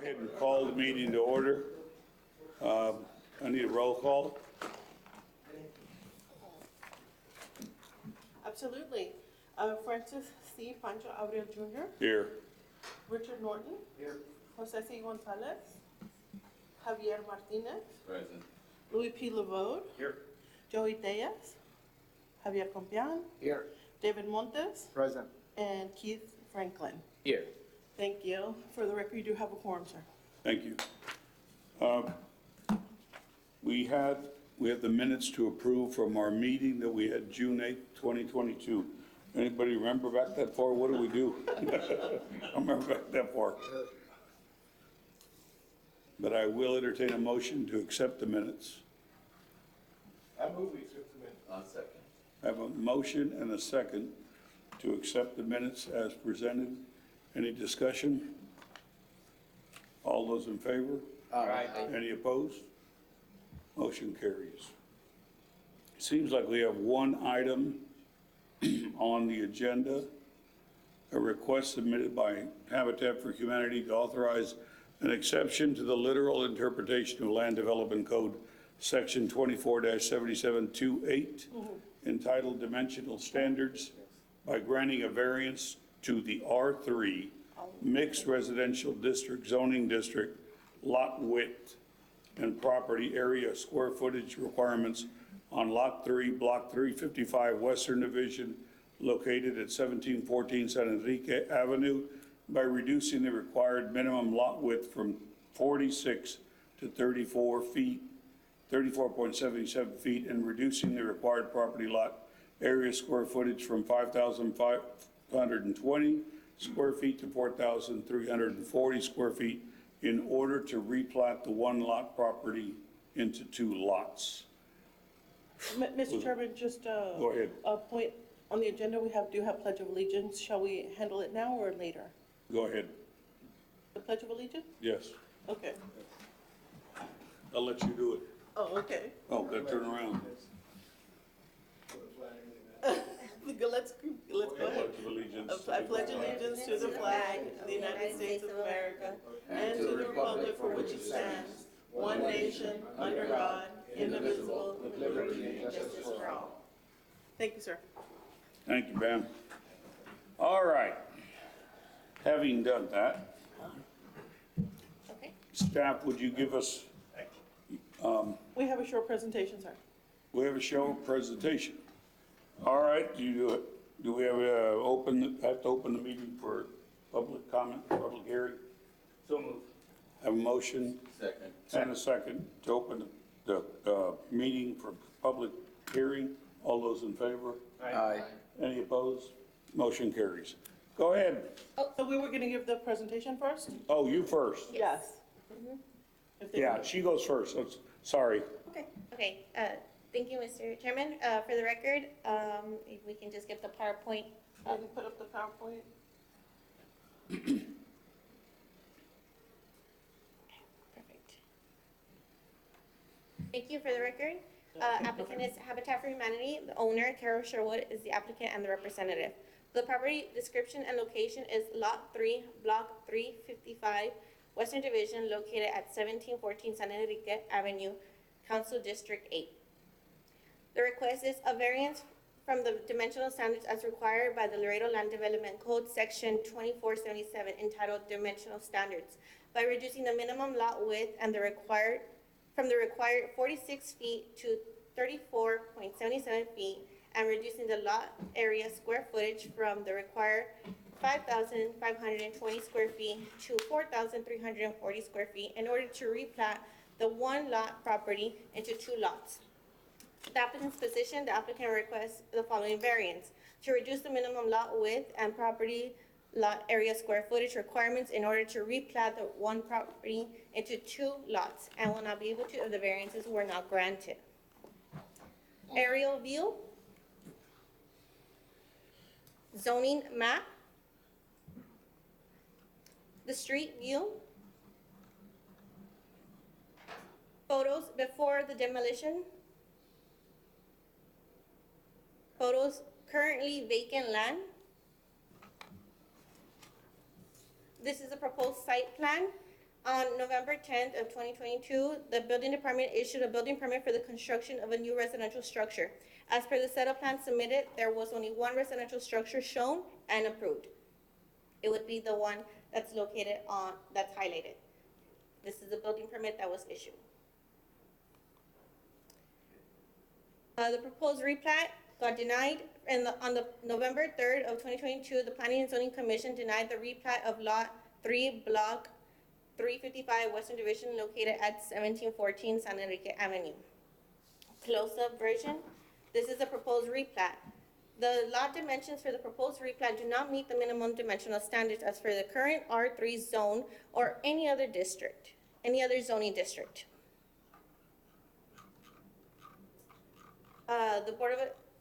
ahead and call the meeting to order. I need a roll call. Absolutely. Francis C. Pancho Abreu Jr., Here. Richard Norton, Here. Jose C. Gonzalez, Javier Martinez, Present. Louis P. Levode, Here. Joey Diaz, Javier Compian, Here. David Montes, Present. and Keith Franklin. Here. Thank you. For the record, you do have a quorum, sir. Thank you. We have the minutes to approve from our meeting that we had June 8th, 2022. Anybody remember back that far? What do we do? I don't remember back that far. But I will entertain a motion to accept the minutes. I move we accept the minutes. I'll second. I have a motion and a second to accept the minutes as presented. Any discussion? All those in favor? Aye. Any opposed? Motion carries. Seems like we have one item on the agenda, a request submitted by Habitat for Humanity to authorize an exception to the literal interpretation of Land Development Code, Section 24-7728, entitled Dimensional Standards, by granting a variance to the R3 Mixed Residential District Zoning District lot width and property area square footage requirements on Lot 3, Block 355, Western Division, located at 1714 San Enrique Avenue, by reducing the required minimum lot width from 46 to 34 feet, 34.77 feet, and reducing the required property lot area square footage from 5,520 square feet to 4,340 square feet in order to replat the one lot property into two lots. Mr. Chairman, just Go ahead. a point on the agenda. We do have Pledge of Allegiance. Shall we handle it now or later? Go ahead. The Pledge of Allegiance? Yes, Okay. I'll let you do it. Oh, okay. Oh, gotta turn around. Let's go ahead. Pledge of allegiance. I pledge allegiance to the flag of the United States of America and to the republic for which it stands, one nation, under God, indivisible, with liberty and justice for all. Thank you, sir. Thank you, Bam. All right. Having done that, Okay. staff, would you give us, We have a short presentation, sir. we have a show presentation. All right, do we have have to open the meeting for public comment, public hearing? So move. Have a motion Second. and a second to open the meeting for public hearing. All those in favor? Aye. Any opposed? Motion carries. Go ahead. Oh, so we were going to give the presentation first? Oh, you first. Yes. If they Yeah, could- she goes first. Sorry. Okay, thank you, Mr. Chairman. For the record, if we can just get the PowerPoint Can you put up the PowerPoint? Perfect. Thank you. For the record, applicant is Habitat for Humanity. The owner, Carol Sherwood, is the applicant and the representative. The property description and location is Lot 3, Block 355, Western Division, located at 1714 San Enrique Avenue, Council District 8. The request is a variance from the dimensional standards as required by the Laredo Land Development Code, Section 2477, entitled Dimensional Standards, by reducing the minimum lot width and from the required 46 feet to 34.77 feet, and reducing the lot area square footage from the required 5,520 square feet to 4,340 square feet in order to replat the one lot property into two lots. The applicant's position, the applicant requests the following variance: to reduce the minimum lot width and property lot area square footage requirements in order to replat the one property into two lots, and will not be able to if the variances were not granted. Aerial view, zoning map, the street view, photos before the demolition, photos currently vacant land. This is a proposed site plan. On November 10th of 2022, the building department issued a building permit for the construction of a new residential structure. As per the set of plans submitted, there was only one residential structure shown and approved. It would be the one that's located on, that's highlighted. This is the building permit that was issued. The proposed replat got denied, and on the November 3rd of 2022, the Planning and Zoning Commission denied the replat of Lot 3, Block 355, Western Division, located at 1714 San Enrique Avenue. Close-up version. This is a proposed replat. The lot dimensions for the proposed replat do not meet the minimum dimensional standards as for the current R3 zone or any other district, any other zoning district. The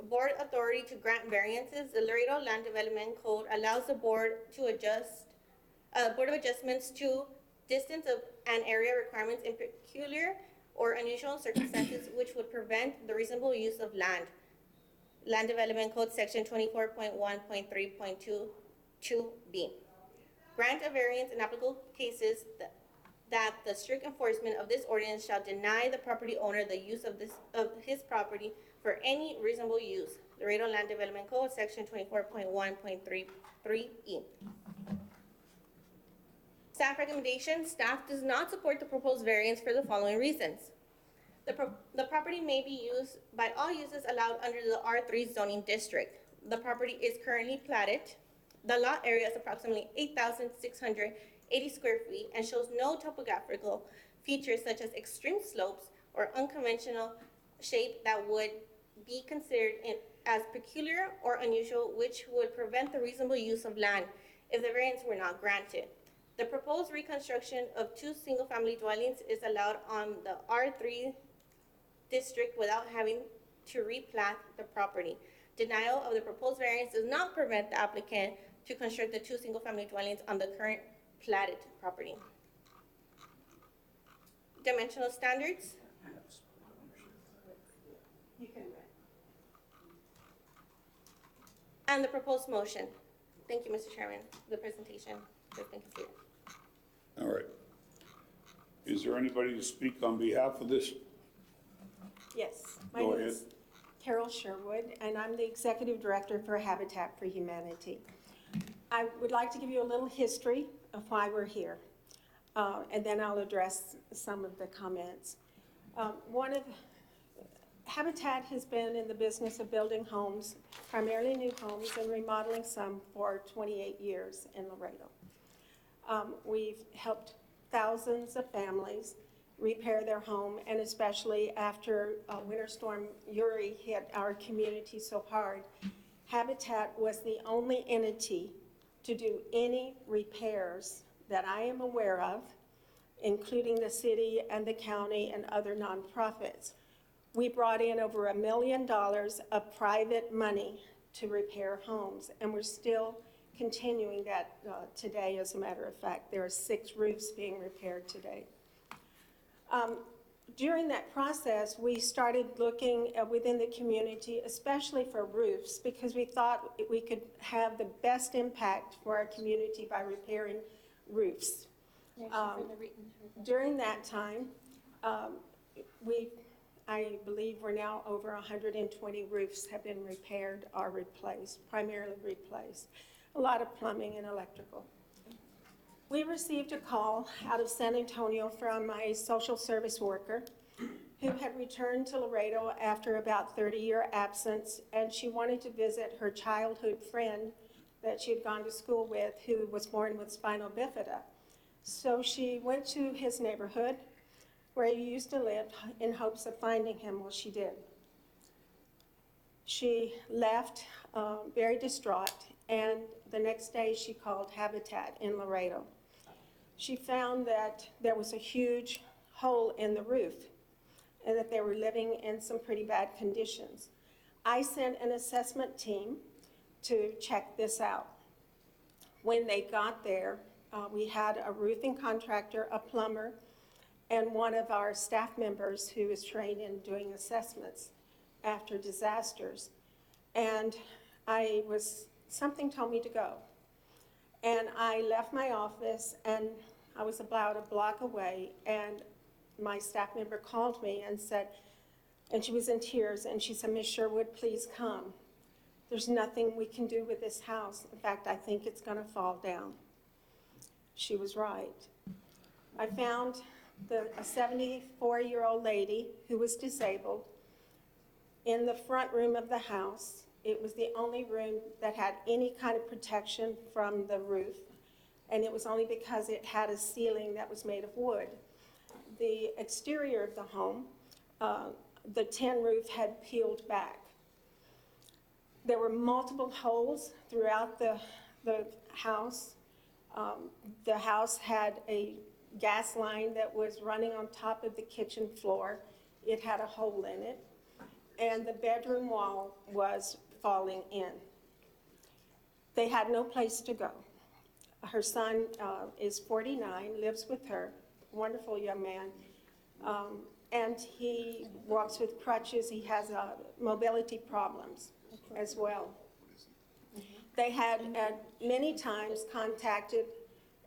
board authority to grant variances. The Laredo Land Development Code allows the Board of Adjustments to distance of and area requirements in peculiar or unusual circumstances which would prevent the reasonable use of land. Land Development Code Section 24.1.3.22B. Grant a variance in applicable cases that the strict enforcement of this ordinance shall deny the property owner the use of his property for any reasonable use. Laredo Land Development Code Section 24.1.33E. Staff recommendation: staff does not support the proposed variance for the following reasons. The property may be used by all uses allowed under the R3 zoning district. The property is currently platted. The lot area is approximately 8,680 square feet and shows no topographical features such as extreme slopes or unconventional shape that would be considered as peculiar or unusual, which would prevent the reasonable use of land if the variance were not granted. The proposed reconstruction of 2 single-family dwellings is allowed on the R3 district without having to replat the property. Denial of the proposed variance does not prevent the applicant to construct the 2 single-family dwellings on the current platted property. Dimensional standards. You can read. And the proposed motion. Thank you, Mr. Chairman. The presentation has been completed. All right. Is there anybody to speak on behalf of this? Yes, my Go name ahead. is Carol Sherwood, and I'm the Executive Director for Habitat for Humanity. I would like to give you a little history of why we're here, and then I'll address some of the comments. Habitat has been in the business of building homes, primarily new homes, and remodeling some for 28 years in Laredo. We've helped thousands of families repair their home, and especially after Winter Storm Uri hit our community so hard, Habitat was the only entity to do any repairs that I am aware of, including the city and the county and other nonprofits. We brought in over $1 million of private money to repair homes, and we're still continuing that today. As a matter of fact, there are 6 roofs being repaired today. During that process, we started looking within the community, especially for roofs, because we thought we could have the best impact for our community by repairing roofs. During that time, I believe we're now over 120 roofs have been repaired or replaced, primarily replaced. A lot of plumbing and electrical. We received a call out of San Antonio from a social service worker who had returned to Laredo after about 30-year absence, and she wanted to visit her childhood friend that she had gone to school with who was born with spinal bifida. So she went to his neighborhood where he used to live in hopes of finding him. Well, she did. She left very distraught, and the next day she called Habitat in Laredo. She found that there was a huge hole in the roof and that they were living in some pretty bad conditions. I sent an assessment team to check this out. When they got there, we had a roofing contractor, a plumber, and one of our staff members who is trained in doing assessments after disasters. And something told me to go. And I left my office, and I was about a block away, and my staff member called me and said, and she was in tears, and she said, "Miss Sherwood, please come. There's nothing we can do with this house. In fact, I think it's going to fall down." She was right. I found a 74-year-old lady who was disabled in the front room of the house. It was the only room that had any kind of protection from the roof, and it was only because it had a ceiling that was made of wood. The exterior of the home, the tin roof had peeled back. There were multiple holes throughout the house. The house had a gas line that was running on top of the kitchen floor. It had a hole in it, and the bedroom wall was falling in. They had no place to go. Her son is 49, lives with her, wonderful young man, and he walks with crutches. He has mobility problems as well. They had many times contacted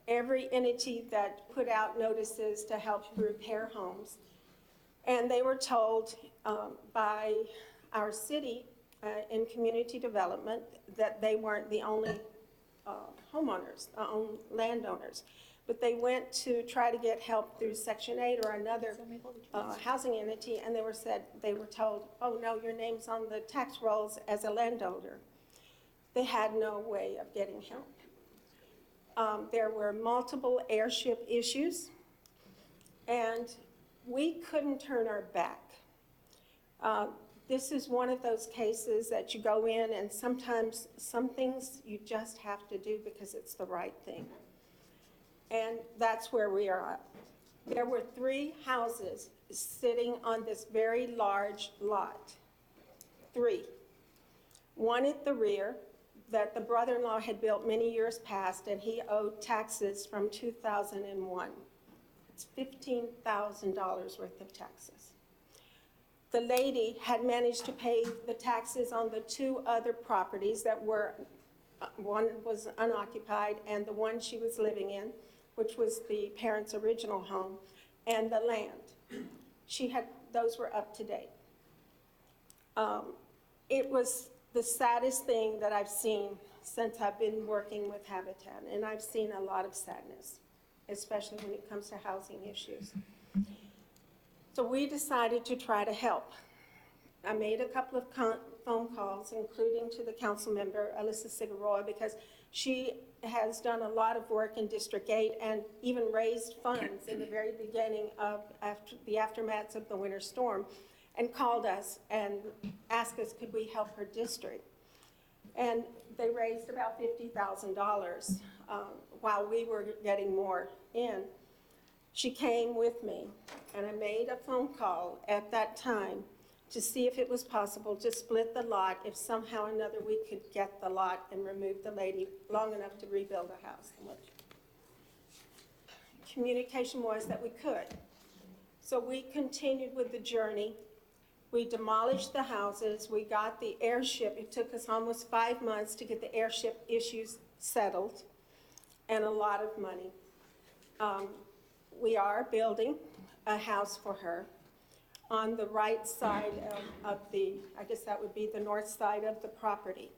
every entity that put out notices to help repair homes, and they were told by our city in community development that they weren't the only homeowners, landowners, but they went to try to get help through Section 8 or another housing entity, and they were told, "Oh no, your name's on the tax rolls as a landowner." They had no way of getting help. There were multiple airship issues, and we couldn't turn our back. This is one of those cases that you go in, and sometimes some things you just have to do because it's the right thing. And that's where we are at. There were 3 houses sitting on this very large lot. 3. One at the rear that the brother-in-law had built many years past, and he owed taxes from 2001. It's $15,000 worth of taxes. The lady had managed to pay the taxes on the 2 other properties that were, one was unoccupied, and the one she was living in, which was the parents' original home, and the land. Those were up to date. It was the saddest thing that I've seen since I've been working with Habitat, and I've seen a lot of sadness, especially when it comes to housing issues. So we decided to try to help. I made a couple of phone calls, including to the council member, Alyssa Cigaroa, because she has done a lot of work in District 8 and even raised funds in the very beginning of the aftermaths of the winter storm, and called us and asked us could we help her district. And they raised about $50,000 while we were getting more in. She came with me, and I made a phone call at that time to see if it was possible to split the lot, if somehow or another we could get the lot and remove the lady long enough to rebuild a house. Communication was that we could. So we continued with the journey. We demolished the houses. We got the airship. It took us almost 5 months to get the airship issues settled, and a lot of money. We are building a house for her on the right side of the, I guess that would be the north side of the property.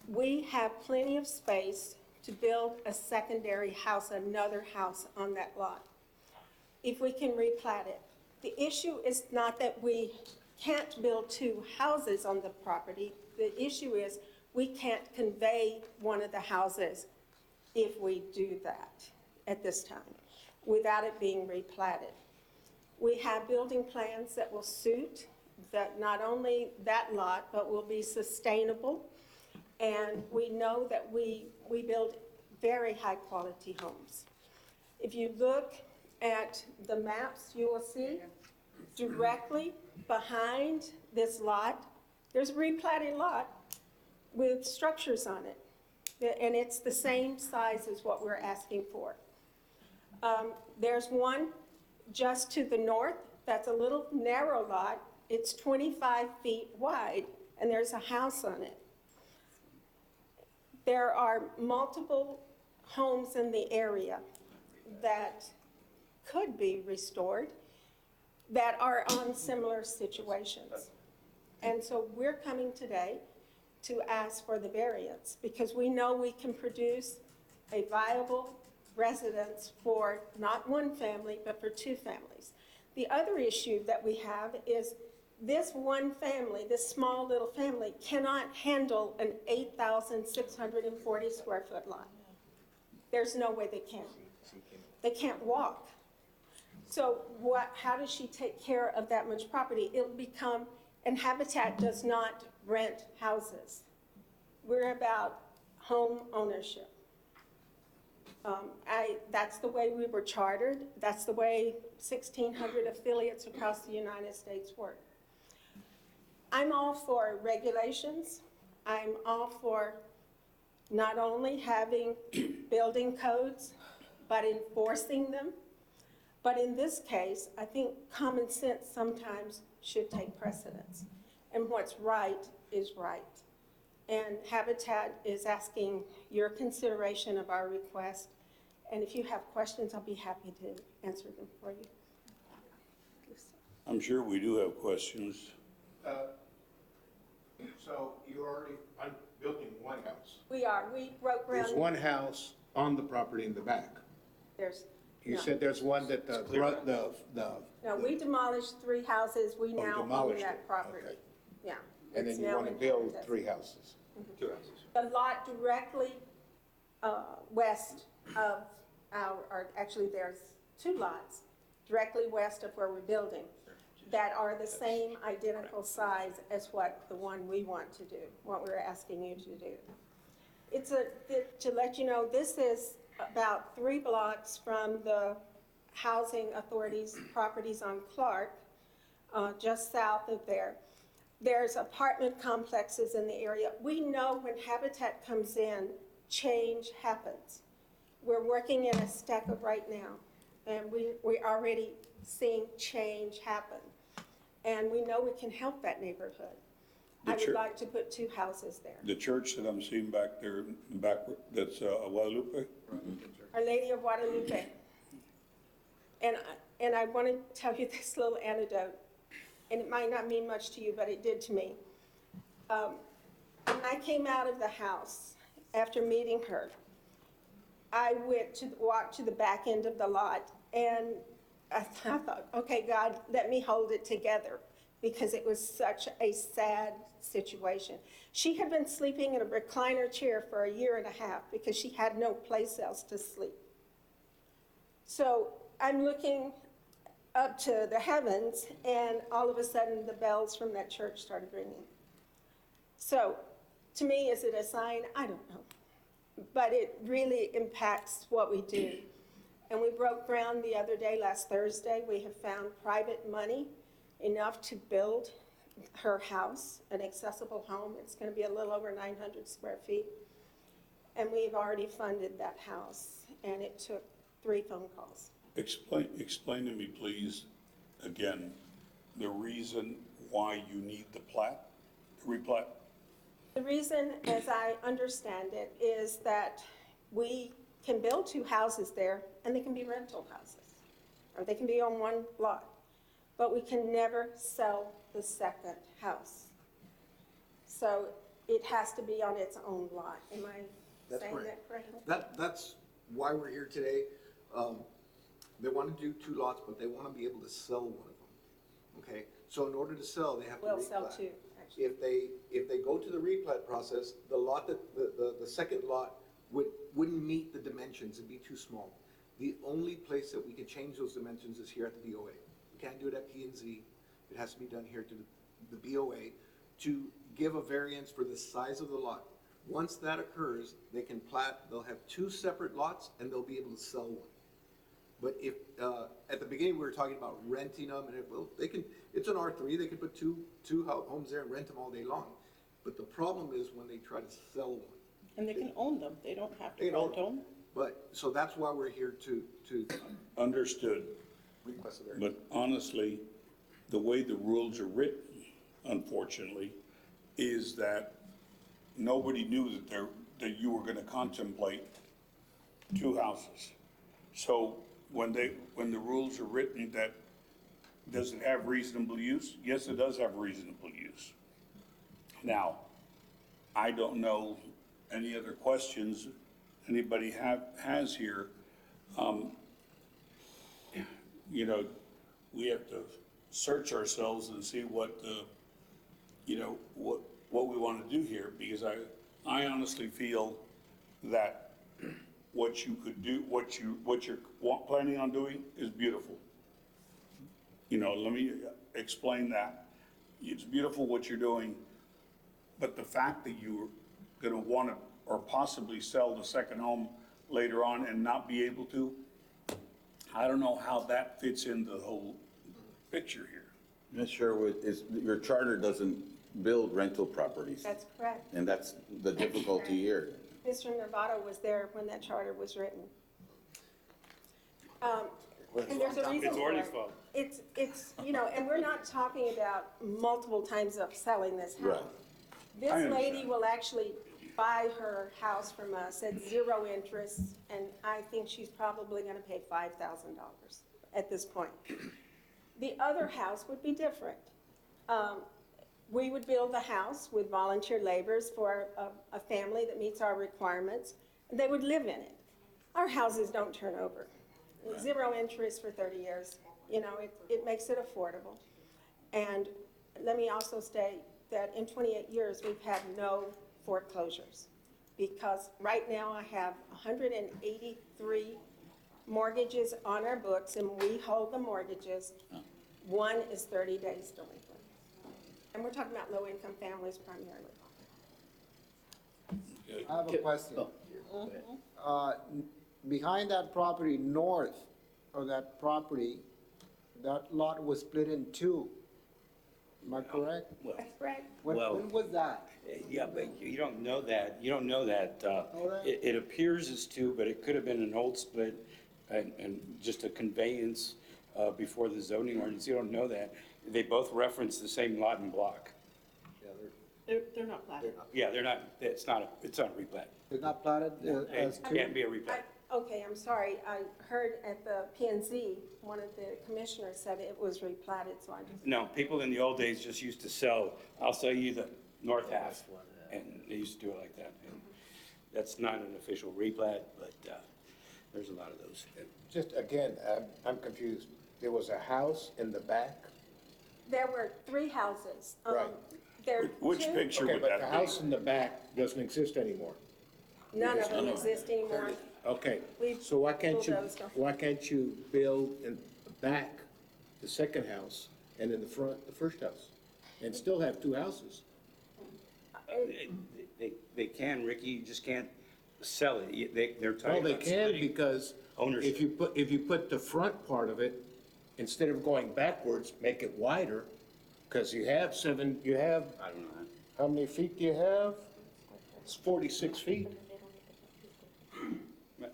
We have plenty of space to build a secondary house, another house on that lot, if we can replat it. The issue is not that we can't build 2 houses on the property. The issue is we can't convey one of the houses if we do that at this time without it being replatted. We have building plans that will suit that, not only that lot, but will be sustainable. And we know that we build very high quality homes. If you look at the maps, you will see directly behind this lot, there's a replatted lot with structures on it. And it's the same size as what we're asking for. There's one just to the north that's a little narrow lot. It's 25 feet wide, and there's a house on it. There are multiple homes in the area. that could be restored that are on similar situations. And so we're coming today to ask for the variance because we know we can produce a viable residence for not one family, but for two families. The other issue that we have is this one family, this small little family, cannot handle an 8,640 square foot lot. There's no way they can. They can't walk. So how does she take care of that much property? It'll become, and Habitat does not rent houses. We're about home ownership. That's the way we were chartered. That's the way 1,600 affiliates across the United States work. I'm all for regulations. I'm all for not only having building codes, but enforcing them. But in this case, I think common sense sometimes should take precedence. And what's right is right. And Habitat is asking your consideration of our request. And if you have questions, I'll be happy to answer them for you. I'm sure we do have questions. So you're already building one house. We broke ground. There's one house on the property in the back. You No. said there's one that No, we demolished 3 houses. We now own demolished that it. property. Okay. Yeah. and It's then you now want to in build Habitat. 3 houses. 2 houses. The lot directly west of or actually there's 2 lots directly west of where we're building that are the same identical size as what the one we want to do, what we're asking you to do. To let you know, this is about 3 blocks from the housing authority's properties on Clark, just south of there. There's apartment complexes in the area. We know when Habitat comes in, change happens. We're working in a stack of right now, and we're already seeing change happen. And we know we can help that neighborhood. I would like to put 2 houses there. The church that I'm seeing back there, that's Guadalupe? Our Lady of Guadalupe. And I want to tell you this little anecdote, and it might not mean much to you, but it did to me. When I came out of the house after meeting her, I walked to the back end of the lot, and I thought, okay, God, let me hold it together, because it was such a sad situation. She had been sleeping in a recliner chair for 1.5 years because she had no place else to sleep. So I'm looking up to the heavens, and all of a sudden the bells from that church started ringing. So to me, is it a sign? I don't know. But it really impacts what we do. And we broke ground the other day, last Thursday. We have found private money enough to build her house, an accessible home. It's going to be a little over 900 square feet. And we've already funded that house, and it took 3 phone calls. Explain to me, please, again, the reason why you need the replat. The reason, as I understand it, is that we can build 2 houses there, and they can be rental houses, or they can be on one lot, but we can never sell the second house. So it has to be on its own lot. Am I saying that correctly? That's why we're here today. They want to do 2 lots, but they want to be able to sell one of them, okay? So in order to sell, they have to replat. We'll sell 2, actually. If they go to the replat process, the lot the second lot wouldn't meet the dimensions, it'd be too small. The only place that we could change those dimensions is here at the BOA. We can't do it at P&Z. It has to be done here to the BOA to give a variance for the size of the lot. Once that occurs, they can plat, they'll have 2 separate lots, and they'll be able to sell one. But if, at the beginning, we were talking about renting them, and they can, it's an R3, they could put two homes there and rent them all day long. But the problem is when they try to sell one. And they can own them, they don't have They to don't. rent them. But, so that's why we're here to Understood. request a variance. But honestly, the way the rules are written, unfortunately, is that nobody knew that you were going to contemplate 2 houses. So when the rules are written, that, does it have reasonable use? Yes, it does have reasonable use. Now, I don't know any other questions anybody has here. You know, we have to search ourselves and see what, what we want to do here, because I honestly feel that what you could do, what you're planning on doing is beautiful. You know, let me explain that. It's beautiful what you're doing, but the fact that you're gonna want to, or possibly sell the second home later on and not be able to, I don't know how that fits into the whole picture here. Ms. Sherwood, your charter doesn't build rental properties, That's correct. and that's the difficulty here. Mr. Novato was there when that charter was written. And there's a reason It's for Orly's it. fault. It's, you know, and we're not talking about multiple times of selling this Right. house. This I lady understand. will actually buy her house from us at 0 interest, and I think she's probably gonna pay $5,000 at this point. The other house would be different. We would build the house with volunteer laborers for a family that meets our requirements, and they would live in it. Our houses don't turn over. 0 interest for 30 years, you know, it makes it affordable. And let me also state that in 28 years, we've had no foreclosures. Because right now I have 183 mortgages on our books, and we hold the mortgages. One is 30 days delinquent. And we're talking about low-income families primarily. I have a question. Behind that property, north of that property, that lot was split in two. Am I correct? That's correct. When was that? Yeah, but you don't know that. You don't know that. Alright. It appears as two, but it could have been an old split and just a conveyance before the zoning ordinance. You don't know that. They both reference the same lot and block. They're not platted. Yeah, they're not, it's not a replat. They're not platted as It two? can't be a replat. Okay, I'm sorry. I heard at the P and Z, one of the commissioners said it was replatted, so I just. No, people in the old days just used to sell, I'll sell you the north half, and they used to do it like that. And that's not an official replat, but there's a lot of those. Just again, I'm confused. There was a house in the back? There were 3 houses. Right. There Which two- picture Okay, would but that the be? house in the back doesn't exist anymore. None of them exist anymore. Okay, We've so why bulldozed them. can't you build in the back, the second house, and in the front, the first house? And still have 2 houses? They can, Ricky, you just can't sell it. They're Well, talking they about can splitting. because ownership. if you put the front part of it, instead of going backwards, make it wider, because you have, I don't know that. how many feet do you have? It's 46 feet.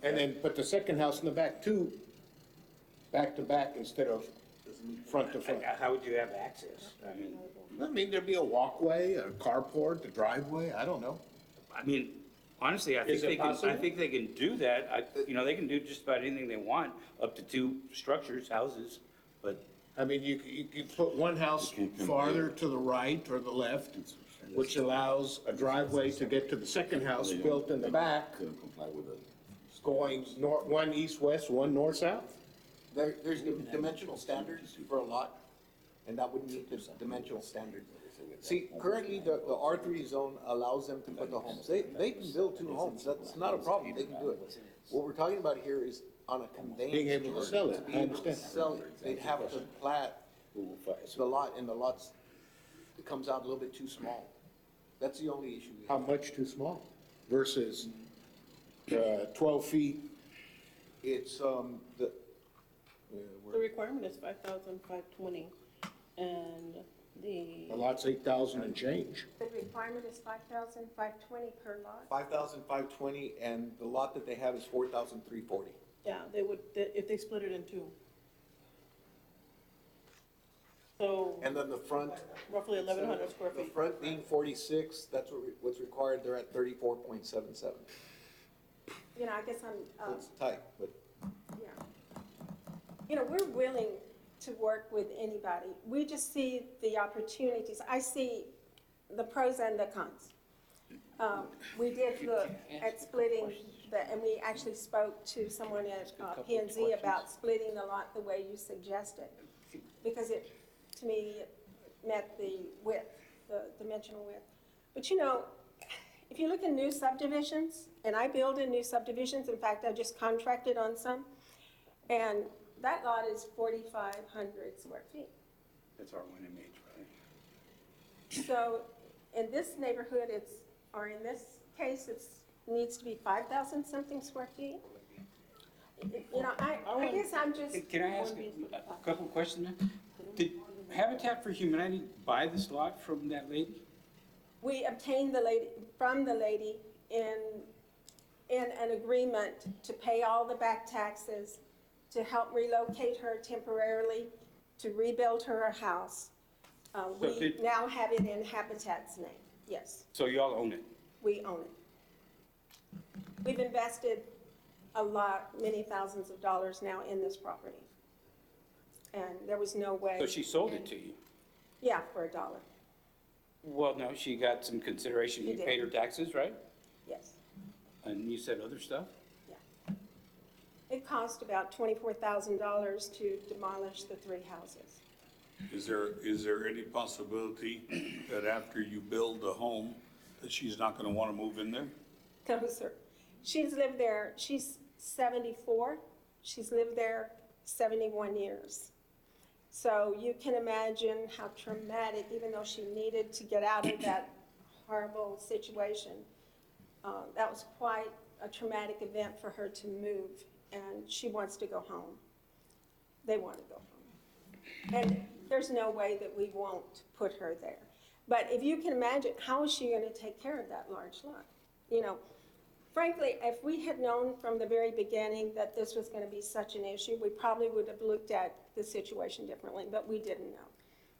And then put the second house in the back too, back to back instead of front to front. How would you have access? I mean, there'd be a walkway, a carport, a driveway, I don't know. I mean, honestly, I think Is it they can, I possible? think they can do that. They can do just about anything they want, up to 2 structures, houses, but I mean, you could put one house farther to the right or the left, which allows a driveway to get to the second house built in the back, Couldn't comply with it. going one east-west, one north-south. There's dimensional standards for a lot, and that would meet the dimensional standard. See, currently, the R3 zone allows them to put the homes. They can build 2 homes, that's not a problem, they can do it. What we're talking about here is on a conveyance. Being able to sell it, To be I able to understand. sell it, they'd have to plat the lot, and the lots, it comes out a little bit too small. That's the only issue we How have. much too small versus 12 feet? It's, The requirement is 5,520, and The the, lot's 8,000 and change. The requirement is 5,520 per lot. 5,520, and the lot that they have is 4,340. yeah, they would, if they split it in 2. So And then the front, roughly 1,100 square the feet. front being 46, that's what's required, they're at 34.77. You know, I guess So it's tight, but yeah. you know, we're willing to work with anybody. We just see the opportunities. I see the pros and the cons. We did look at splitting and we actually spoke to someone at P&Z about splitting the lot the way you suggested. Because it, to me, it met the width, the dimensional width. But you know, if you look in new subdivisions, and I build in new subdivisions, in fact, I just contracted on some, and that lot is 4,500 square feet. That's our one MH, right? So in this neighborhood, or in this case, it needs to be 5,000 something square feet. You know, I guess I'm just. Can I ask a couple of questions now? Did Habitat for Humanity buy this lot from that lady? We obtained from the lady in an agreement to pay all the back taxes, to help relocate her temporarily, to rebuild her a house. We now have it in Habitat's name, yes. So y'all own it? We own it. We've invested a lot, many thousands of dollars now in this property. And there was no way. So she sold it to you? Yeah, for $1. Well, no, she got some consideration. She You did. paid her taxes, right? Yes, And you said other stuff? yeah. It cost about $24,000 to demolish the 3 houses. Is there any possibility that after you build the home, that she's not gonna wanna move in there? No, sir. She's lived there, she's 74. She's lived there 71 years. So you can imagine how traumatic, even though she needed to get out of that horrible situation, that was quite a traumatic event for her to move, and she wants to go home. They want to go home. And there's no way that we won't put her there. But if you can imagine, how is she going to take care of that large lot? You know, frankly, if we had known from the very beginning that this was going to be such an issue, we probably would have looked at the situation differently, but we didn't know.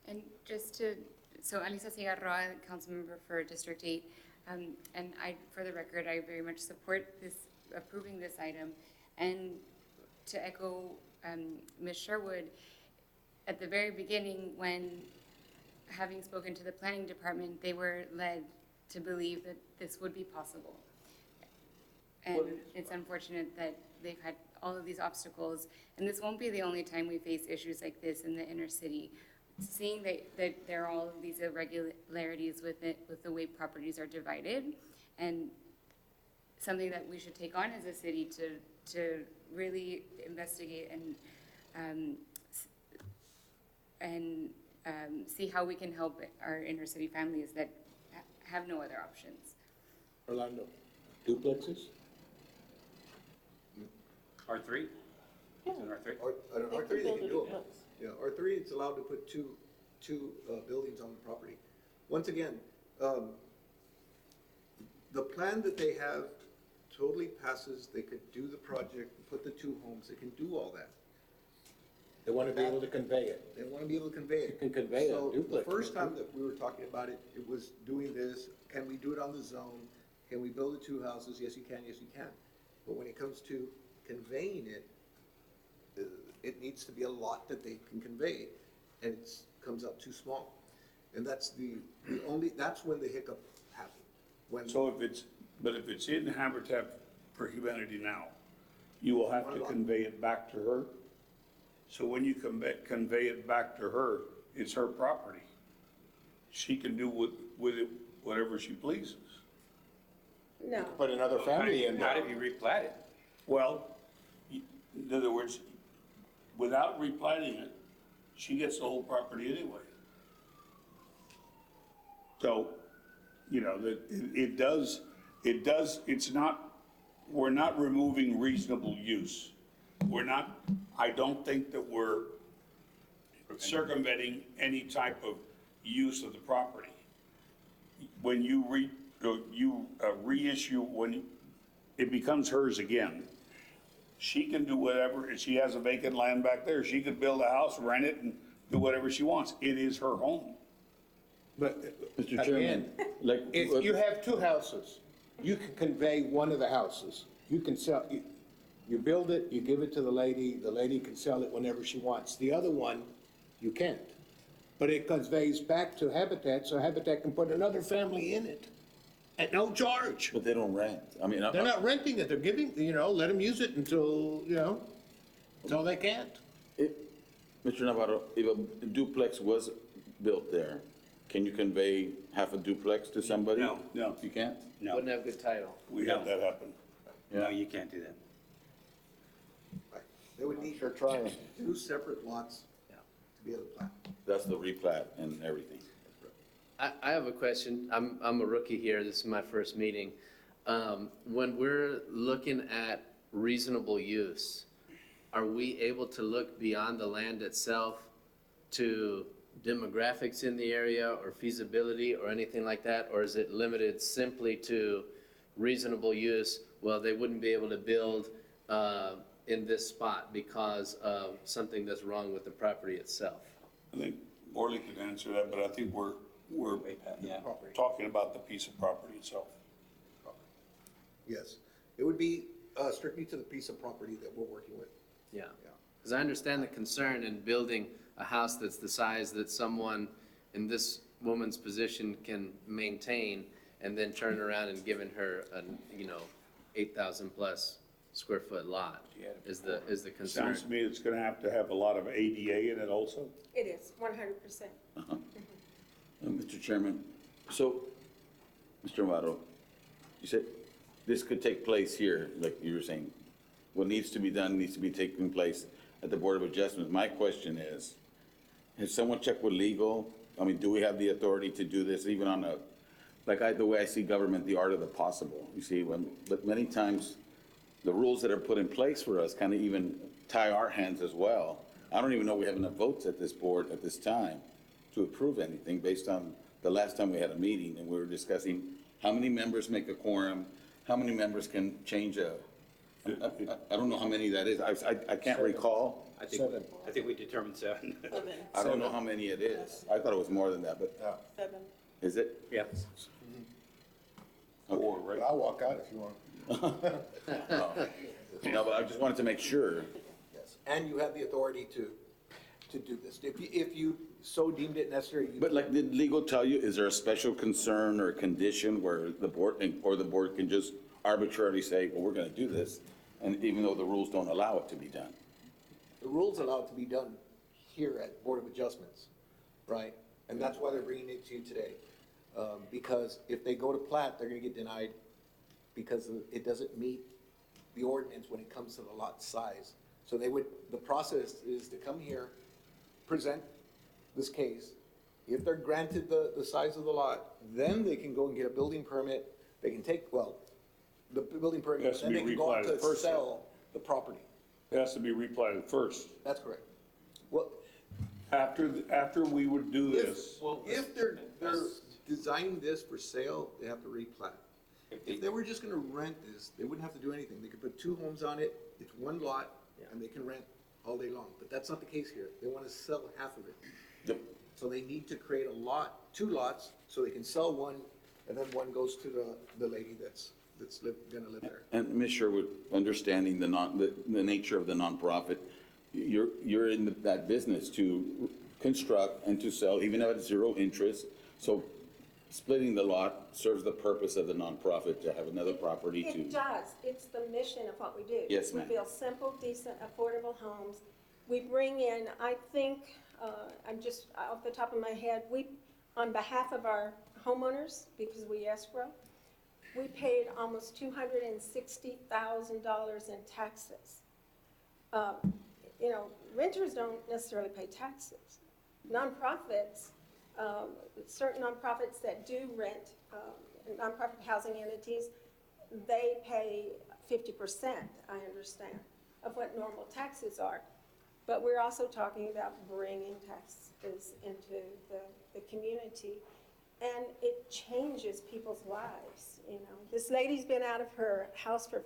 And just to, so Alisa Cigarroa, council member for District 8, and I, for the record, I very much support this, approving this item. And to echo Ms. Sherwood, at the very beginning, when having spoken to the planning department, they were led to believe that this would be possible. And it's unfortunate that they've had all of these obstacles, and this won't be the only time we face issues like this in the inner city. Seeing that there are all of these irregularities with the way properties are divided, and something that we should take on as a city to really investigate and see how we can help our inner city families that have no other options. Orlando, duplexes? R3? Is it R3? R3, they can do them. Yeah, R3, it's allowed to put two buildings on the property. Once again, the plan that they have totally passes. They could do the project, put the 2 homes, they can do all that. They want to be able to convey it. They want to be able to convey it. You can convey a So duplex. the first time that we were talking about it, it was doing this, can we do it on the zone? Can we build the 2 houses? Yes, you can, yes, you can. But when it comes to conveying it, it needs to be a lot that they can convey, and it comes out too small. And that's that's when the hiccup happened. When So if it's in Habitat for Humanity now, you will have to convey it back to her. So when you convey it back to her, it's her property. She can do with it whatever she pleases. No. Put another family in Not there. if you replat it. Well, in other words, without replanting it, she gets the whole property anyway. So, you know, we're not removing reasonable use. I don't think that we're circumventing any type of use of the property. When you reissue, when it becomes hers again, she can do whatever. If she has a vacant land back there, she could build a house, rent it, and do whatever she wants. It is her home. But Mr. again, Chairman, like. if you have 2 houses, you can convey one of the houses. You can sell, You build it, you give it to the lady can sell it whenever she wants. The other one, you can't. But it conveys back to Habitat, so Habitat can put another family in it at no charge. But they don't rent. I mean, They're not renting it, they're giving, let them use it until, until they can't. Mr. Navarro, if a duplex was built there, can you convey half a duplex to somebody? No. No. You can't? No, Wouldn't have good title. We had that happen. no, you can't do that. Right. They would need Sure trying. 2 separate lots to be able to plat. That's the replat and everything. I have a question. I'm a rookie here. This is my first meeting. When we're looking at reasonable use, are we able to look beyond the land itself to demographics in the area or feasibility or anything like that? Or is it limited simply to reasonable use? Well, they wouldn't be able to build in this spot because of something that's wrong with the property itself. I think Morley could answer that, but I think we're Yeah. talking about the piece of property itself. Yes. It would be strictly to the piece of property that we're working with. Yeah, because I understand the concern in building a house that's the size that someone in this woman's position can maintain, and then turn around and giving her a, 8,000 plus square foot lot is the concern. Sounds to me it's gonna have to have a lot of ADA in it also. It is, 100%. Mr. Chairman, so, Mr. Navarro, you said this could take place here, like you were saying. What needs to be done needs to be taking place at the Board of Adjustments. My question is, has someone checked with legal? I mean, do we have the authority to do this even on a, the way I see government, the art of the possible? You see, but many times, the rules that are put in place for us kind of even tie our hands as well. I don't even know we have enough votes at this board at this time to approve anything based on the last time we had a meeting and we were discussing how many members make a quorum, how many members can change I don't know how many that is. I can't recall. I think we determined 7. I don't know how many it is. I thought it was more than that, but 7. is it? Yeah. Or, right? I'll walk out if you want. No, but I just wanted to make sure. Yes. And you have the authority to do this. If you so deemed it necessary. But did legal tell you, is there a special concern or condition where the board can just arbitrarily say, well, we're gonna do this, and even though the rules don't allow it to be done? The rules allow it to be done here at Board of Adjustments, right? And that's why they're bringing it to you today. Because if they go to plat, they're gonna get denied because it doesn't meet the ordinance when it comes to the lot size. So the process is to come here, present this case. If they're granted the size of the lot, then they can go and get a building permit. They can the building permit, Has to then be they can go out to replatted first, sell the property. It has to be replatted first. That's correct. Well, After we would do this, if they're designing this for sale, they have to replat. If they were just gonna rent this, they wouldn't have to do anything. They could put 2 homes on it, it's 1 lot, and they can rent all day long. But that's not the case here. They wanna sell half of it. Yep. So they need to create 2 lots, so they can sell one, and then one goes to the lady that's gonna live there. And Ms. Sherwood, understanding the nature of the nonprofit, you're in that business to construct and to sell, even at 0 interest. So splitting the lot serves the purpose of the nonprofit to have another property to. It does. It's the mission of what we do. Yes, ma'am. We build simple, decent, affordable homes. We bring in, I think, I'm just off the top of my head, on behalf of our homeowners, because we escrow, we paid almost $260,000 in taxes. Renters don't necessarily pay taxes. Nonprofits, certain nonprofits that do rent, nonprofit housing entities, they pay 50%, I understand, of what normal taxes are. But we're also talking about bringing taxes into the community, and it changes people's lives, This lady's been out of her house for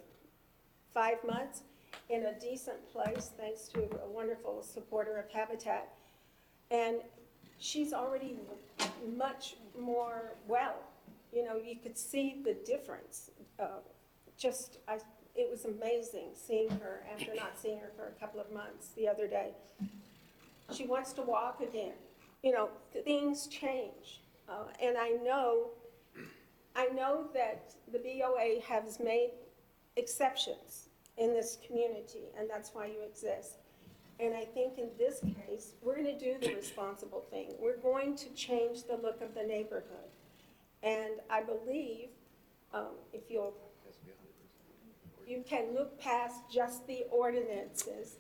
5 months in a decent place, thanks to a wonderful supporter of Habitat. And she's already much more well. You could see the difference. it was amazing seeing her after not seeing her for a couple of months the other day. She wants to walk again. You know, things change. And I know that the BOA has made exceptions in this community, and that's why you exist. And I think in this case, we're going to do the responsible thing. We're going to change the look of the neighborhood. And I believe, if you can look past just the ordinances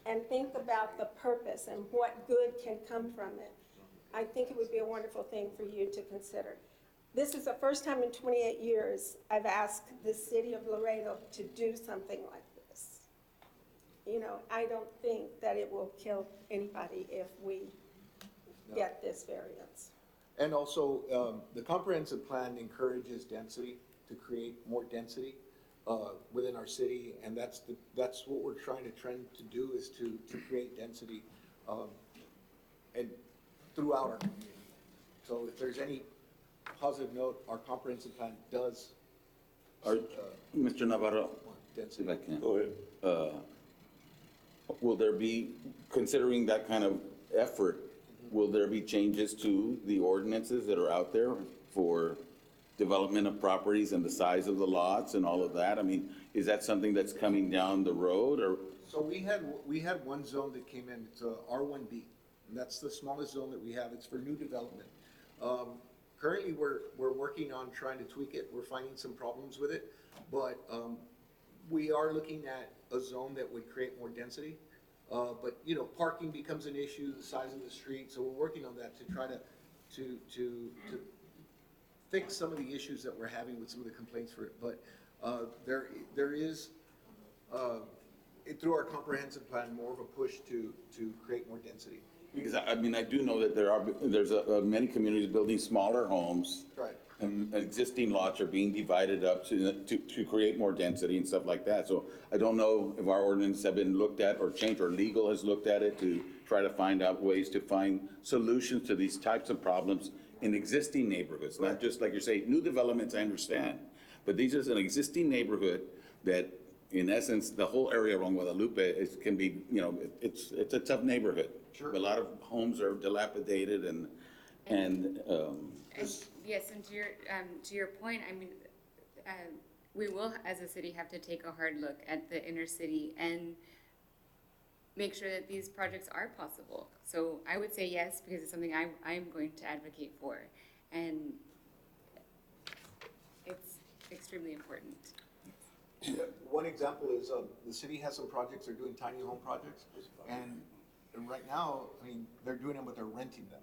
and think about the purpose and what good can come from it, I think it would be a wonderful thing for you to consider. This is the first time in 28 years I've asked the city of Laredo to do something like this. You know, I don't think that it will kill anybody if we get this variance. And also, the comprehensive plan encourages density, to create more density within our city, and that's what we're trying to trend to do, is to create density and throughout our community. So if there's any positive note, our comprehensive plan does Mr. Navarro, density. if I can. Go ahead. Will there be, considering that kind of effort, will there be changes to the ordinances that are out there for development of properties and the size of the lots and all of that? I mean, is that something that's coming down the road, or? So we had one zone that came in, it's R1B, and that's the smallest zone that we have. It's for new development. Currently, we're working on trying to tweak it. We're finding some problems with it, but we are looking at a zone that would create more density. But you know, parking becomes an issue, the size of the street. So we're working on that to try to fix some of the issues that we're having with some of the complaints for it. But there is through our comprehensive plan more of a push to create more density. Because I mean, I do know that there's many communities building smaller homes. Right. And existing lots are being divided up to create more density and stuff like that. So I don't know if our ordinances have been looked at or changed, or legal has looked at it to try to find out ways to find solutions to these types of problems in existing neighborhoods, not just like you're saying, new developments, I understand. But these is an existing neighborhood that, in essence, the whole area along Guadalupe can be, you know, it's a tough neighborhood. Sure. A lot of homes are dilapidated and Yes, and to your point, I mean, we will, as a city, have to take a hard look at the inner city and make sure that these projects are possible. So I would say yes, because it's something I'm going to advocate for, and it's extremely important. One example is the city has some projects, they're doing tiny home projects, and right now, I mean, they're doing them, but they're renting them.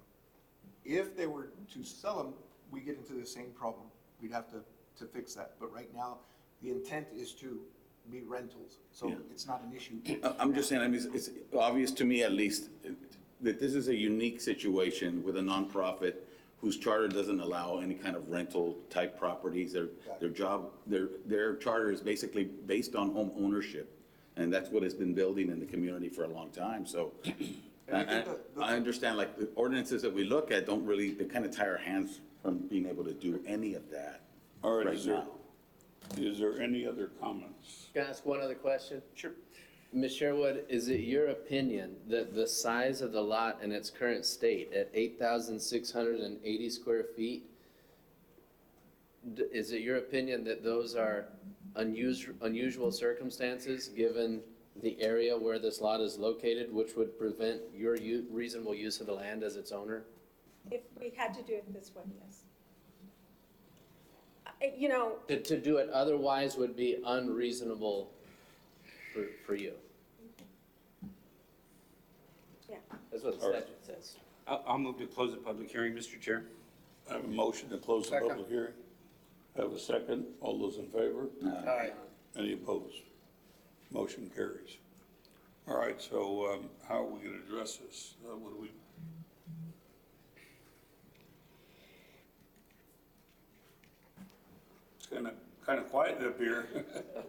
If they were to sell them, we get into the same problem. We'd have to fix that. But right now, the intent is to be rentals, so Yeah. it's not an issue. I'm just saying, I mean, it's obvious to me at least that this is a unique situation with a nonprofit whose charter doesn't allow any kind of rental type properties. Their charter is basically based on home ownership. And that's what has been building in the community for a long time, so. I understand, like, the ordinances that we look at don't really, they kind of tie our hands from being able to do any of that All right, right now. is there any other comments? Can I ask one other question? Sure. Ms. Sherwood, is it your opinion that the size of the lot in its current state at 8,680 square feet, is it your opinion that those are unusual circumstances given the area where this lot is located, which would prevent your reasonable use of the land as its owner? If we had to do it this way, yes. You know, To do it otherwise would be unreasonable for you. yeah. That's what the All right. statute says. I'll move to close the public hearing, Mr. Chair. I have a motion to close the public hearing. I have a second. All those in favor? Aye. Any opposed? Motion carries. All right, so how are we going to address this? What do we? It's kind of quiet up here.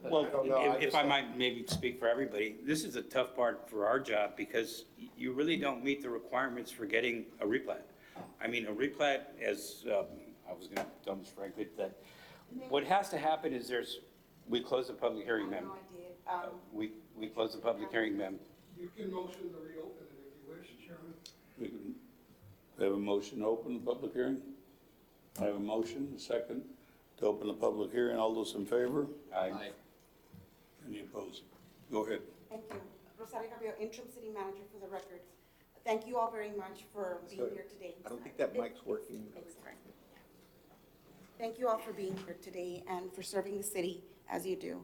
Well, if I might maybe speak for everybody, this is a tough part for our job because you really don't meet the requirements for getting a replat. I mean, a replat, as I was going to tell Ms. Franklin, that what has to happen is We closed the public hearing, ma'am. No, I did. We closed the public hearing, ma'am. You can motion to reopen it if you wish, Chairman. We can have a motion to open the public hearing. I have a motion, a second, to open the public hearing. All those in favor? Aye. Any opposed? Go ahead. Thank you. Rosario Cabello, interim city manager for the record. Thank you all very much for being here today. I don't think that mic's working. Thank you all for being here today and for serving the city as you do.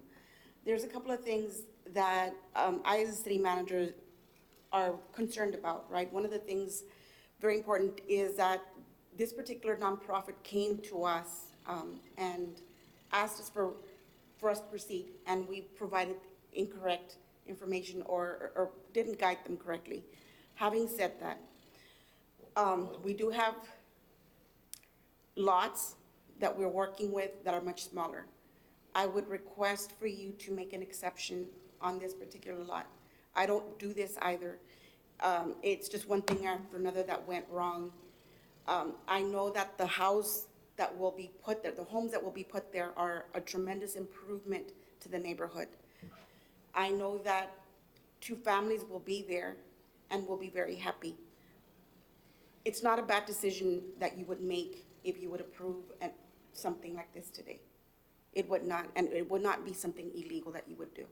There's a couple of things that I, as a city manager, are concerned about, right? One of the things very important is that this particular nonprofit came to us and asked us for us to proceed, and we provided incorrect information or didn't guide them correctly. Having said that, we do have lots that we're working with that are much smaller. I would request for you to make an exception on this particular lot. I don't do this either. It's just one thing after another that went wrong. I know that the house that will be put there, the homes that will be put there are a tremendous improvement to the neighborhood. I know that 2 families will be there and will be very happy. It's not a bad decision that you would make if you would approve something like this today. It would not, and it would not be something illegal that you would do.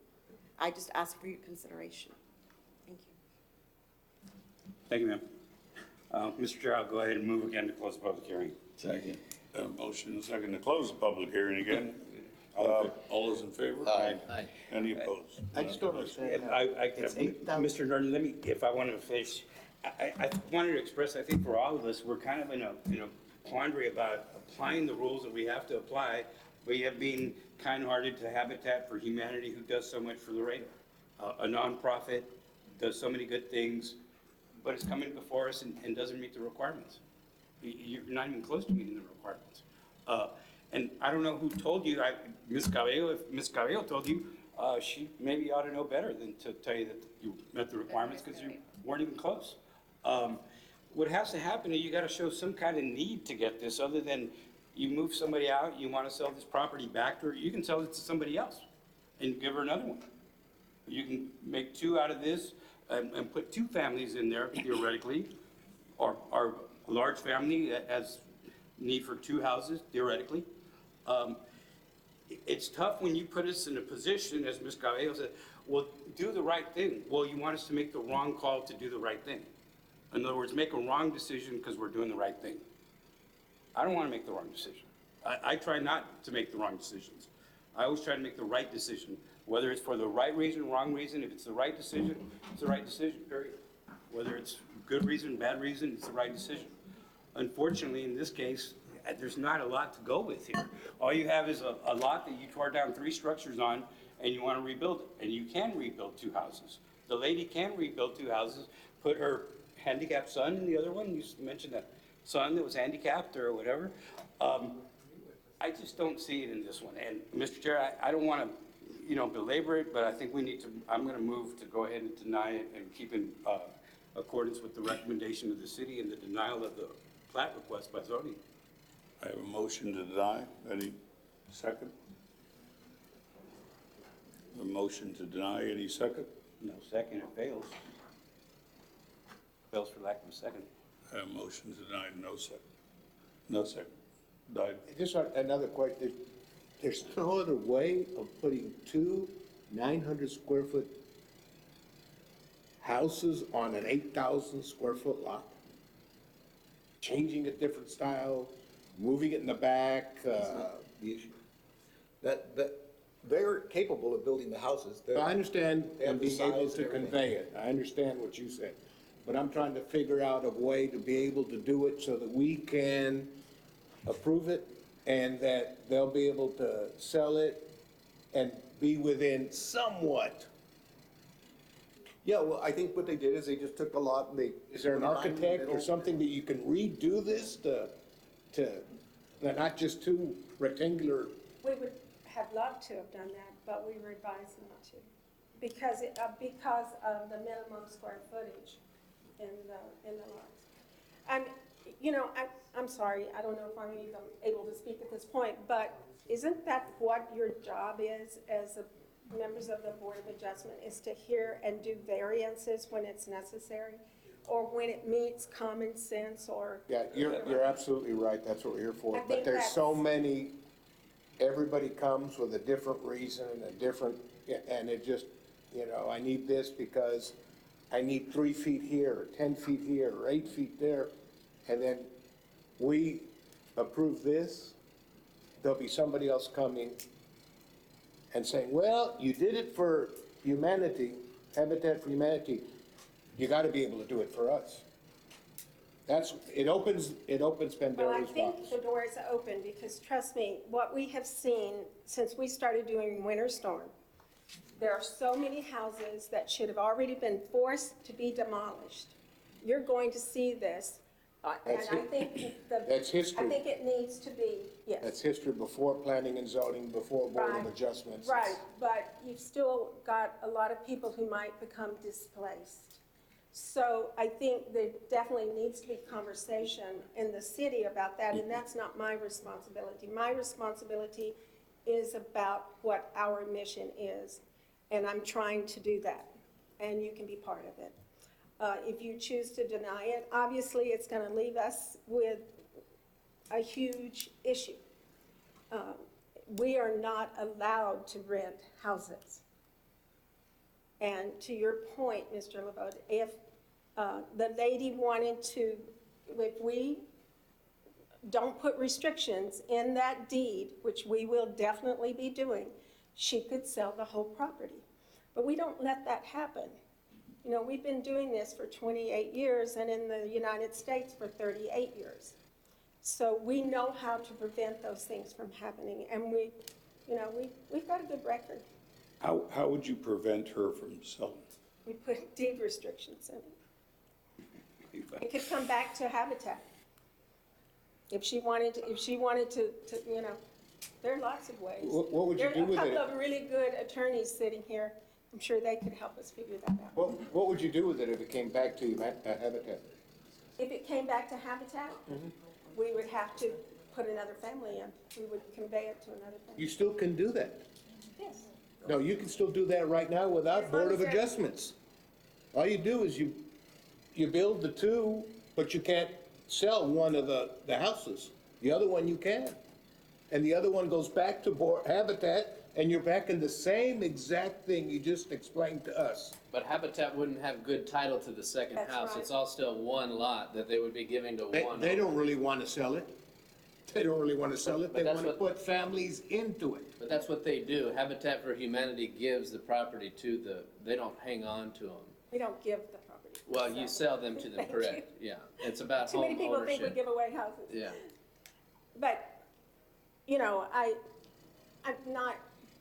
I just ask for your consideration. Thank you. Thank you, ma'am. Mr. Chair, I'll go ahead and move again to close the public hearing. Second. Motion and second to close the public hearing again. All those in favor? Aye. Any opposed? I just don't understand. It's 8,000. Mr. Norton, let me, if I wanted to finish, I wanted to express, I think for all of us, we're kind of in a quandary about applying the rules that we have to apply. We have been kind-hearted to Habitat for Humanity, who does so much for Laredo. A nonprofit, does so many good things, but it's coming before us and doesn't meet the requirements. You're not even close to meeting the requirements. And I don't know who told you, Ms. Cabello, if Ms. Cabello told you, she maybe ought to know better than to tell you that you met the requirements because you weren't even close. What has to happen is you got to show some kind of need to get this, other than you move somebody out, you want to sell this property back to her, you can sell it to somebody else and give her another one. You can make 2 out of this and put 2 families in there theoretically, or a large family that has need for 2 houses theoretically. It's tough when you put us in a position, as Ms. Cabello said, well, do the right thing. Well, you want us to make the wrong call to do the right thing. In other words, make a wrong decision because we're doing the right thing. I don't want to make the wrong decision. I try not to make the wrong decisions. I always try to make the right decision, whether it's for the right reason, wrong reason. If it's the right decision, it's the right decision, period. Whether it's good reason, bad reason, it's the right decision. Unfortunately, in this case, there's not a lot to go with here. All you have is a lot that you tore down 3 structures on, and you want to rebuild it. And you can rebuild 2 houses. The lady can rebuild 2 houses, put her handicapped son in the other one. You mentioned that son that was handicapped or whatever. I just don't see it in this one. And Mr. Chair, I don't want to, belabor it, but I think we need to, I'm going to move to go ahead and deny it and keep in accordance with the recommendation of the city and the denial of the plat request by zoning. I have a motion to deny. Any second? A motion to deny. Any second? No second, it fails. Fails for lack of a second. I have a motion to deny. No second. No second. Died. Just another question. There's no other way of putting 2 900 square foot houses on an 8,000 square foot lot? Changing a different style, moving it in the back, The issue. That they're capable of building the houses. I understand They have and the being able size to and everything. convey it. I understand what you said. But I'm trying to figure out a way to be able to do it so that we can approve it and that they'll be able to sell it and be within somewhat. Yeah, well, I think what they did is they just took the lot and they. Is there an put a line in the architect or middle. something that you can redo this to, not just 2 rectangular? We would have loved to have done that, but we were advised not to because of the minimum square footage in the lots. And I'm sorry, I don't know if I'm even able to speak at this point, but isn't that what your job is as members of the Board of Adjustment, is to hear and do variances when it's necessary? Or when it meets common sense or? Yeah, you're absolutely right, that's what we're here for. I But think there's so that's- many, everybody comes with a different reason and a different, and it just, I need this because I need 3 feet here, or 10 feet here, or 8 feet there. And then we approve this, there'll be somebody else coming and saying, well, you did it for humanity, Habitat for Humanity, you gotta be able to do it for us. It opens Well, I Pandora's think box. the door is open, because trust me, what we have seen since we started doing winter storm, there are so many houses that should have already been forced to be demolished. You're going to see this, and That's I it. think That's history. I think it needs to be, yes. That's history before planning and zoning, before Board of Right. Adjustments. Right, but you've still got a lot of people who might become displaced. So I think there definitely needs to be conversation in the city about that, and that's not my responsibility. My responsibility is about what our mission is, and I'm trying to do that, and you can be part of it. If you choose to deny it, obviously it's gonna leave us with a huge issue. We are not allowed to rent houses. And to your point, Mr. LeBeau, if the lady wanted to, if we don't put restrictions in that deed, which we will definitely be doing, she could sell the whole property. But we don't let that happen. We've been doing this for 28 years, and in the United States for 38 years. So we know how to prevent those things from happening, and we've got a good record. How would you prevent her from selling? We put deed restrictions in it. It could come back to Habitat. If she wanted to, there are lots of ways. What would you do with There are a it? couple of really good attorneys sitting here. I'm sure they could help us figure that out. What would you do with it if it came back to you at Habitat? If it came back to Habitat, we would have to put another family in. We would convey it to another family. You still can do that. Yes. No, you can still do that right now without As long Board of as they're- Adjustments. All you do is you build the 2, but you can't sell one of the houses. The other one you can. And the other one goes back to Habitat, and you're back in the same exact thing you just explained to us. But Habitat wouldn't have good title to the second That's house. right. It's all still one lot that they would be giving to one. They don't really want to sell it. They don't really want to sell it. But They that's want to what- put families into it. But that's what they do. Habitat for Humanity gives the property to they don't hang on to them. We don't give the property. Well, you sell them to them, Thank correct? Yeah. It's about Too home many people think we ownership. give away houses. Yeah. But, I'm not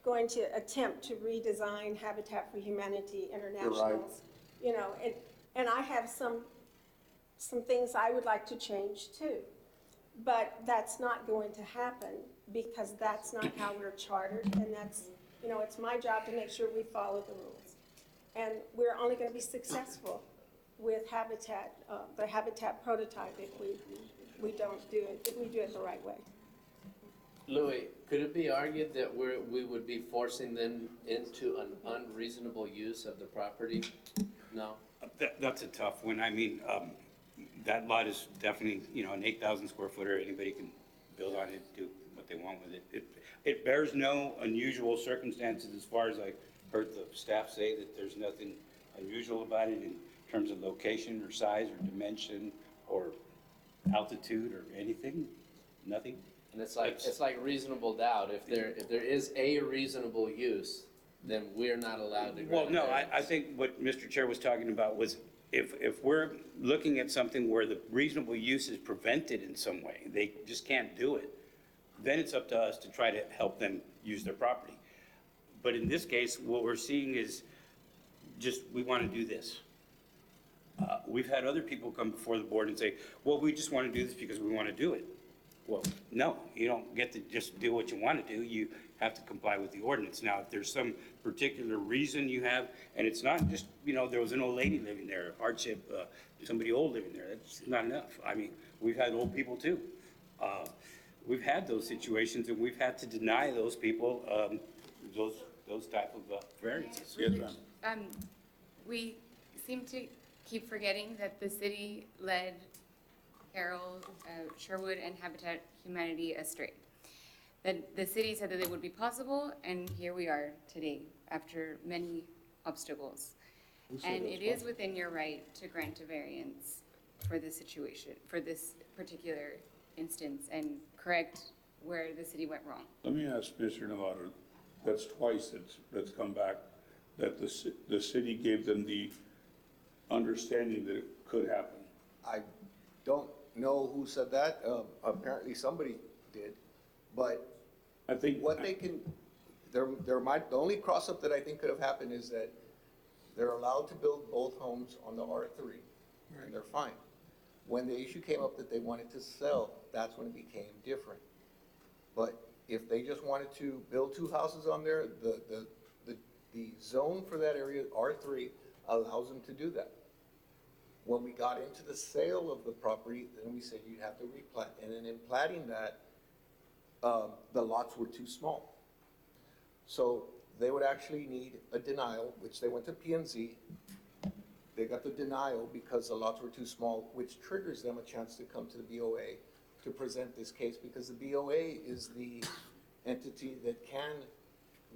going to attempt to redesign Habitat for Humanity International's, and I have some things I would like to change too. But that's not going to happen, because that's not how we're chartered, and that's, it's my job to make sure we follow the rules. And we're only gonna be successful with Habitat, the Habitat prototype, if we don't do it, if we do it the right way. Louis, could it be argued that we would be forcing them into an unreasonable use of the property? No? That's a tough one. I mean, that lot is definitely, an 8,000 square footer. Anybody can build on it, do what they want with it. It bears no unusual circumstances, as far as I heard the staff say, that there's nothing unusual about it in terms of location or size or dimension or altitude or anything, nothing. And it's like reasonable doubt. If there is a reasonable use, then we're not allowed to. Well, no, I think what Mr. Chair was talking about was if we're looking at something where the reasonable use is prevented in some way, they just can't do it, then it's up to us to try to help them use their property. But in this case, what we're seeing is just, we want to do this. We've had other people come before the board and say, well, we just want to do this because we want to do it. Well, no, you don't get to just do what you want to do. You have to comply with the ordinance. Now, if there's some particular reason you have, and it's not just, there was an old lady living there, hardship, somebody old living there, that's not enough. I mean, we've had old people too. We've had those situations, and we've had to deny those people, those type of variances. Yes, ma'am. We seem to keep forgetting that the city led Carroll, Sherwood, and Habitat Humanity astray. That the city said that it would be possible, and here we are today, after many obstacles. And it is within your right to grant a variance for this situation, for this particular instance, and correct where the city went wrong. Let me ask Mr. Navarro, that's twice that's come back, that the city gave them the understanding that it could happen. I don't know who said that. Apparently somebody did. But I think what they can, the only cross-up that I think could have happened is that they're allowed to build both homes on the R3, and they're fine. When the issue came up that they wanted to sell, that's when it became different. But if they just wanted to build two houses on there, the zone for that area, R3, allows them to do that. When we got into the sale of the property, then we said you'd have to replat. And then in platting that, the lots were too small. So they would actually need a denial, which they went to P&Z. They got the denial because the lots were too small, which triggers them a chance to come to the BOA to present this case, because the BOA is the entity that can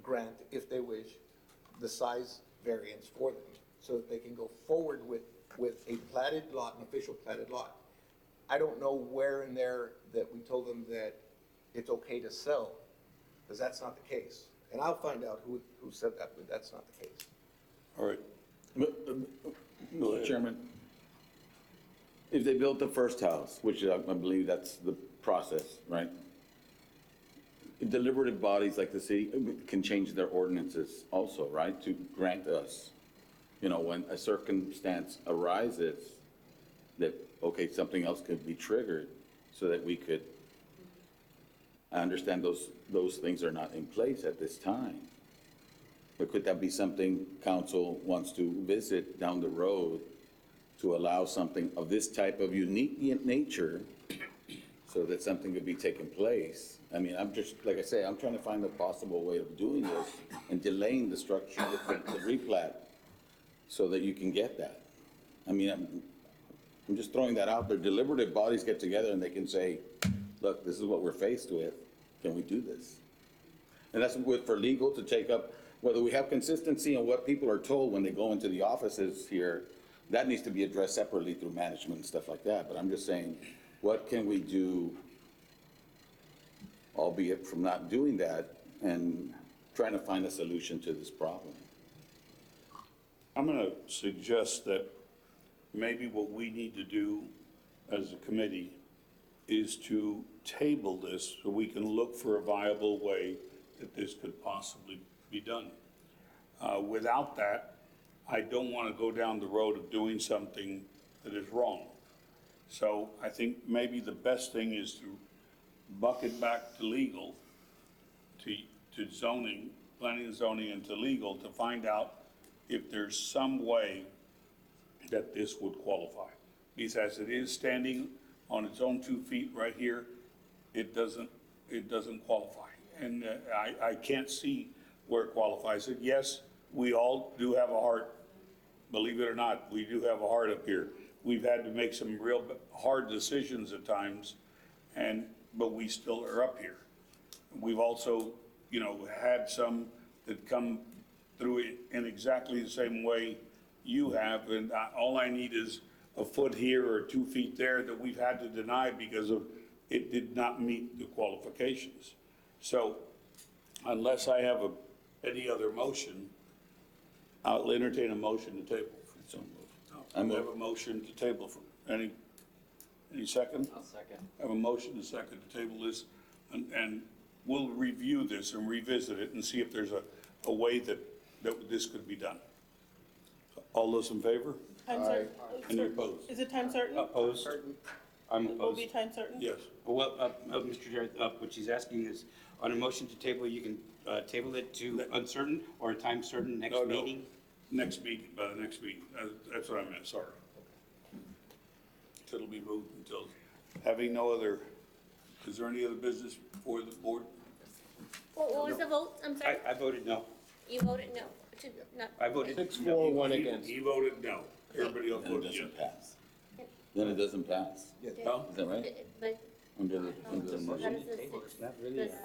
grant, if they wish, the size variance for them, so that they can go forward with a platted lot, an official platted lot. I don't know where in there that we told them that it's okay to sell, because that's not the case. And I'll find out who said that, but that's not the case. All right. Mr. Chairman, if they built the first house, which I believe that's the process, right? Deliberative bodies like the city can change their ordinances also, right? To grant us, when a circumstance arises that, okay, something else could be triggered so that we could, I understand those things are not in place at this time. But could that be something council wants to visit down the road to allow something of this type of unique nature so that something could be taking place? I mean, I'm just, like I say, I'm trying to find a possible way of doing this and delaying the structure, the replat, so that you can get that. I mean, I'm just throwing that out there. Deliberative bodies get together and they can say, look, this is what we're faced with. Can we do this? And that's for legal to take up, whether we have consistency in what people are told when they go into the offices here, that needs to be addressed separately through management and stuff like that. But I'm just saying, what can we do, albeit from not doing that, and trying to find a solution to this problem? I'm going to suggest that maybe what we need to do as a committee is to table this so we can look for a viable way that this could possibly be done. Without that, I don't want to go down the road of doing something that is wrong. So I think maybe the best thing is to buck it back to legal, to zoning, planning and zoning, and to legal, to find out if there's some way that this would qualify. Because as it is standing on its own 2 feet right here, it doesn't qualify. And I can't see where it qualifies. And yes, we all do have a heart. Believe it or not, we do have a heart up here. We've had to make some real hard decisions at times, but we still are up here. We've also, had some that come through it in exactly the same way you have, and all I need is a foot here or 2 feet there that we've had to deny because of it did not meet the qualifications. So unless I have any other motion, I'll entertain a motion to table. I have a motion to table. For any second? I'll second. I have a motion and a second to table this, and we'll review this and revisit it and see if there's a way that this could be done. All those in favor? Time certain? Any opposed? Is it time certain? Opposed? I'm Will be opposed. time certain? Yes. Well, Mr. Chair, what she's asking is, on a motion to table, you can table it to uncertain or a time certain next No, no. meeting? Next meeting, next meeting. That's what I meant, sorry. So it'll be moved until, having no other, is there any other business for the board? What was the vote? I'm sorry. I voted no. You voted no, to, not. I voted. 6-4, 1 He- against. He voted no. Everybody else Then it voted yes. doesn't pass. Then it doesn't pass. No? Is that right? But Under the how motion? does the six,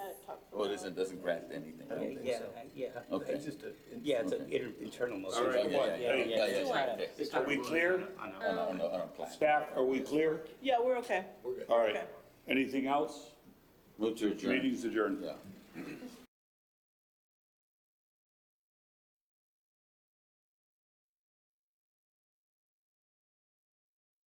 Oh, it doesn't grant anything. I don't think so. Yeah. Okay. It's just a, yeah, it's an internal motion. All right. Yeah. Are we clear? On a plan. Staff, are we clear? Yeah, we're okay. All right. Okay. Anything else? Move to adjourn. Meeting's adjourned. Yeah.